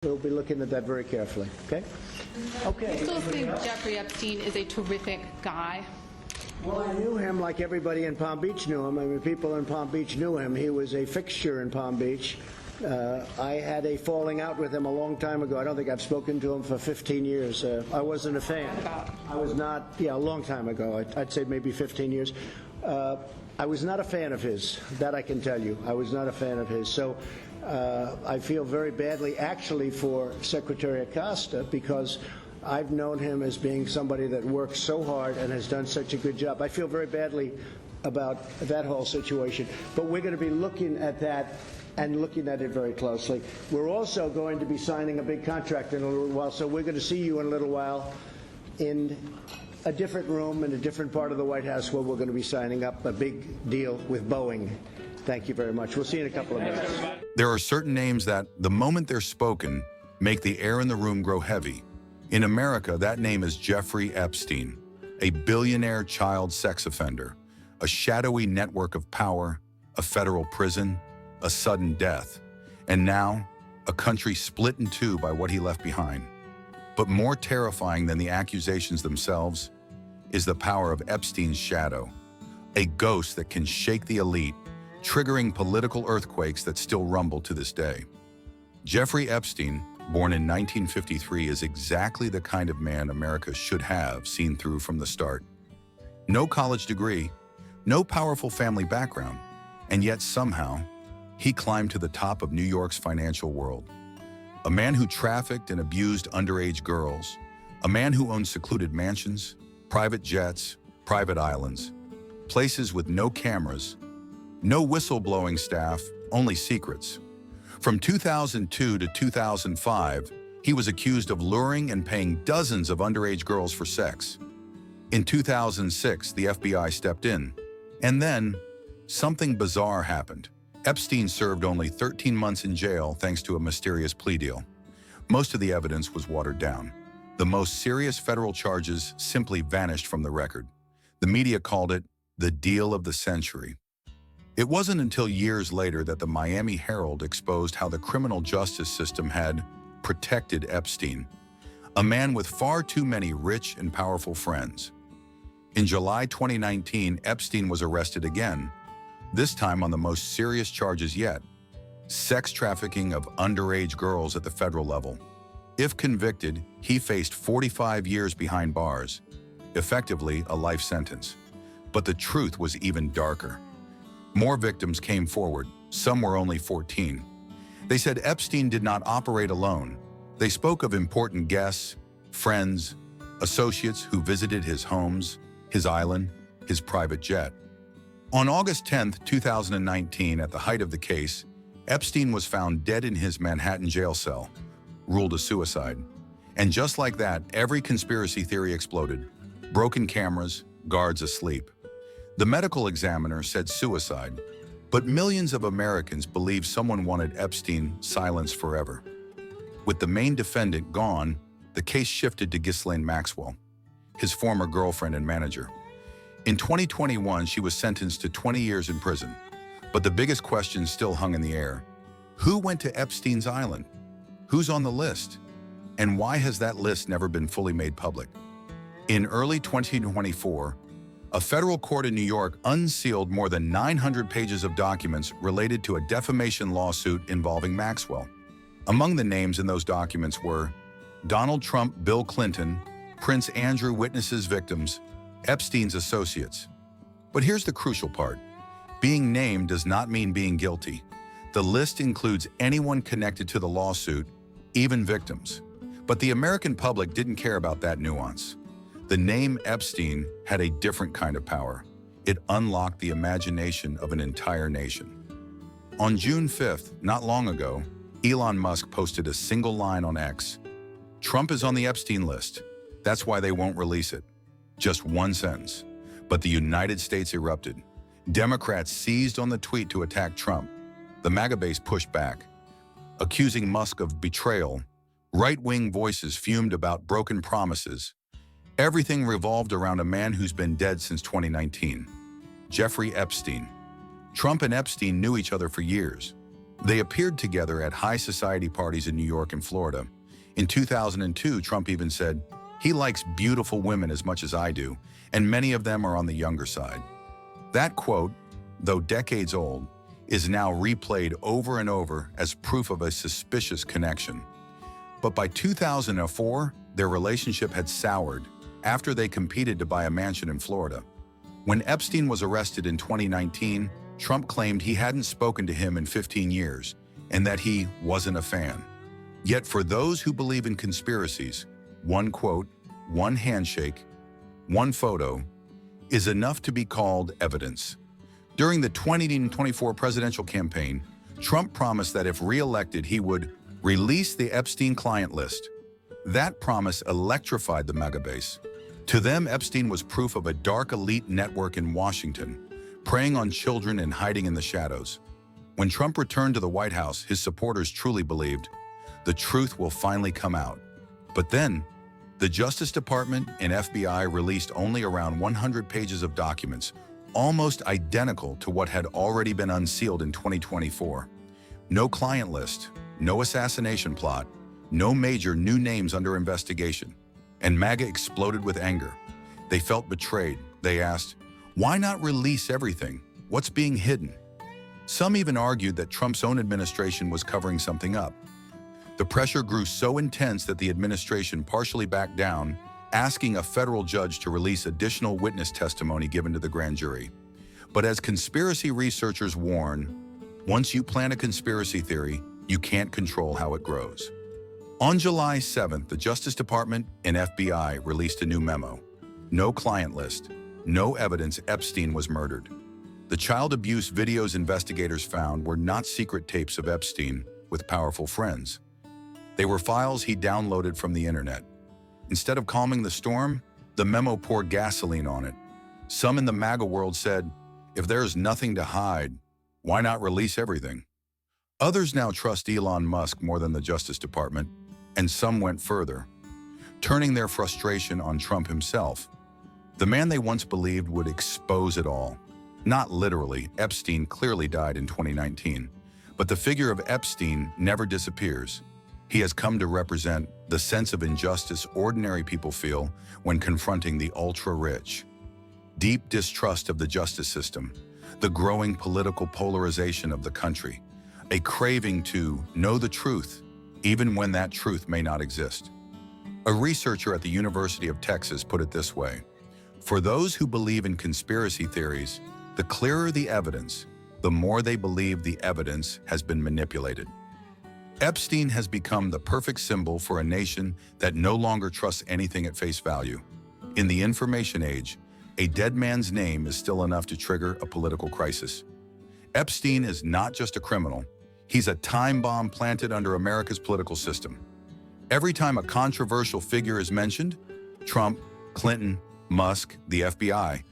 We'll be looking at that very carefully, okay? Okay. You still think Jeffrey Epstein is a terrific guy? Well, I knew him like everybody in Palm Beach knew him. I mean, people in Palm Beach knew him. He was a fixture in Palm Beach. I had a falling out with him a long time ago. I don't think I've spoken to him for 15 years. I wasn't a fan. I was not, a long time ago. I'd say maybe 15 years. I was not a fan of his. That I can tell you. I was not a fan of his. So I feel very badly, actually, for Secretary Acosta, because I've known him as being somebody that works so hard and has done such a good job. I feel very badly about that whole situation. But we're going to be looking at that and looking at it very closely. We're also going to be signing a big contract in a little while, so we're going to see you in a little while in a different room in a different part of the White House where we're going to be signing up a big deal with Boeing. Thank you very much. We'll see you in a couple of minutes. There are certain names that, the moment they're spoken, make the air in the room grow heavy. In America, that name is Jeffrey Epstein, a billionaire child sex offender, a shadowy network of power, a federal prison, a sudden death, and now a country split in two by what he left behind. But more terrifying than the accusations themselves is the power of Epstein's shadow, a ghost that can shake the elite, triggering political earthquakes that still rumble to this day. Jeffrey Epstein, born in 1953, is exactly the kind of man America should have seen through from the start. No college degree, no powerful family background, and yet somehow, he climbed to the top of New York's financial world. A man who trafficked and abused underage girls, a man who owned secluded mansions, private jets, private islands, places with no cameras, no whistleblowing staff, only secrets. From 2002 to 2005, he was accused of luring and paying dozens of underage girls for sex. In 2006, the FBI stepped in, and then something bizarre happened. Epstein served only 13 months in jail thanks to a mysterious plea deal. Most of the evidence was watered down. The most serious federal charges simply vanished from the record. The media called it the deal of the century. It wasn't until years later that the Miami Herald exposed how the criminal justice system had protected Epstein, a man with far too many rich and powerful friends. In July 2019, Epstein was arrested again, this time on the most serious charges yet, sex trafficking of underage girls at the federal level. If convicted, he faced 45 years behind bars, effectively a life sentence. But the truth was even darker. More victims came forward, some were only 14. They said Epstein did not operate alone. They spoke of important guests, friends, associates who visited his homes, his island, his private jet. On August 10, 2019, at the height of the case, Epstein was found dead in his Manhattan jail cell, ruled a suicide. And just like that, every conspiracy theory exploded. Broken cameras, guards asleep. The medical examiner said suicide, but millions of Americans believe someone wanted Epstein silenced forever. With the main defendant gone, the case shifted to Ghislaine Maxwell, his former girlfriend and manager. In 2021, she was sentenced to 20 years in prison, but the biggest question still hung in the air. Who went to Epstein's island? Who's on the list? And why has that list never been fully made public? In early 2024, a federal court in New York unsealed more than 900 pages of documents related to a defamation lawsuit involving Maxwell. Among the names in those documents were Donald Trump, Bill Clinton, Prince Andrew witnesses victims, Epstein's associates. But here's the crucial part. Being named does not mean being guilty. The list includes anyone connected to the lawsuit, even victims. But the American public didn't care about that nuance. The name Epstein had a different kind of power. It unlocked the imagination of an entire nation. On June 5th, not long ago, Elon Musk posted a single line on X. Trump is on the Epstein list. That's why they won't release it. Just one sentence. But the United States erupted. Democrats seized on the tweet to attack Trump. The MAGA base pushed back, accusing Musk of betrayal. Right-wing voices fumed about broken promises. Everything revolved around a man who's been dead since 2019, Jeffrey Epstein. Trump and Epstein knew each other for years. They appeared together at high society parties in New York and Florida. In 2002, Trump even said, "He likes beautiful women as much as I do, and many of them are on the younger side." That quote, though decades old, is now replayed over and over as proof of a suspicious connection. But by 2004, their relationship had soured after they competed to buy a mansion in Florida. When Epstein was arrested in 2019, Trump claimed he hadn't spoken to him in 15 years and that he wasn't a fan. Yet for those who believe in conspiracies, one quote, one handshake, one photo is enough to be called evidence. During the 2024 presidential campaign, Trump promised that if re-elected, he would release the Epstein client list. That promise electrified the MAGA base. To them, Epstein was proof of a dark elite network in Washington, preying on children and hiding in the shadows. When Trump returned to the White House, his supporters truly believed the truth will finally come out. But then, the Justice Department and FBI released only around 100 pages of documents, almost identical to what had already been unsealed in 2024. No client list, no assassination plot, no major new names under investigation. And MAGA exploded with anger. They felt betrayed. They asked, why not release everything? What's being hidden? Some even argued that Trump's own administration was covering something up. The pressure grew so intense that the administration partially backed down, asking a federal judge to release additional witness testimony given to the grand jury. But as conspiracy researchers warn, once you plant a conspiracy theory, you can't control how it grows. On July 7th, the Justice Department and FBI released a new memo. No client list, no evidence Epstein was murdered. The child abuse videos investigators found were not secret tapes of Epstein with powerful friends. They were files he downloaded from the internet. Instead of calming the storm, the memo poured gasoline on it. Some in the MAGA world said, if there's nothing to hide, why not release everything? Others now trust Elon Musk more than the Justice Department, and some went further, turning their frustration on Trump himself. The man they once believed would expose it all. Not literally, Epstein clearly died in 2019, but the figure of Epstein never disappears. He has come to represent the sense of injustice ordinary people feel when confronting the ultra-rich. Deep distrust of the justice system, the growing political polarization of the country, a craving to know the truth, even when that truth may not exist. A researcher at the University of Texas put it this way: for those who believe in conspiracy theories, the clearer the evidence, the more they believe the evidence has been manipulated. Epstein has become the perfect symbol for a nation that no longer trusts anything at face value. In the information age, a dead man's name is still enough to trigger a political crisis. Epstein is not just a criminal, he's a time bomb planted under America's political system. Every time a controversial figure is mentioned, Trump, Clinton, Musk, the FBI,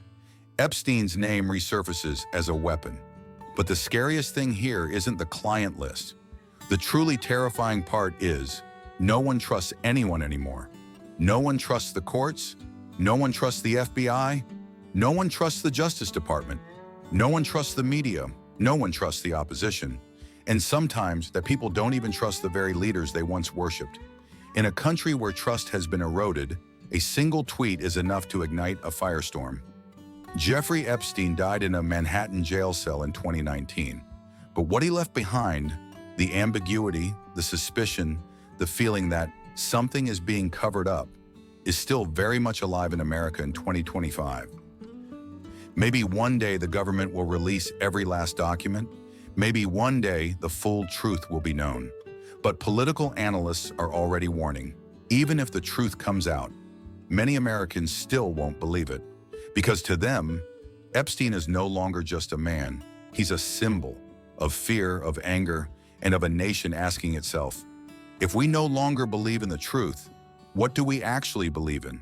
Epstein's name resurfaces as a weapon. But the scariest thing here isn't the client list. The truly terrifying part is no one trusts anyone anymore. No one trusts the courts. No one trusts the FBI. No one trusts the Justice Department. No one trusts the media. No one trusts the opposition. And sometimes that people don't even trust the very leaders they once worshipped. In a country where trust has been eroded, a single tweet is enough to ignite a firestorm. Jeffrey Epstein died in a Manhattan jail cell in 2019. But what he left behind, the ambiguity, the suspicion, the feeling that something is being covered up, is still very much alive in America in 2025. Maybe one day the government will release every last document. Maybe one day the full truth will be known. But political analysts are already warning, even if the truth comes out, many Americans still won't believe it. Because to them, Epstein is no longer just a man. He's a symbol of fear, of anger, and of a nation asking itself, if we no longer believe in the truth, what do we actually believe in?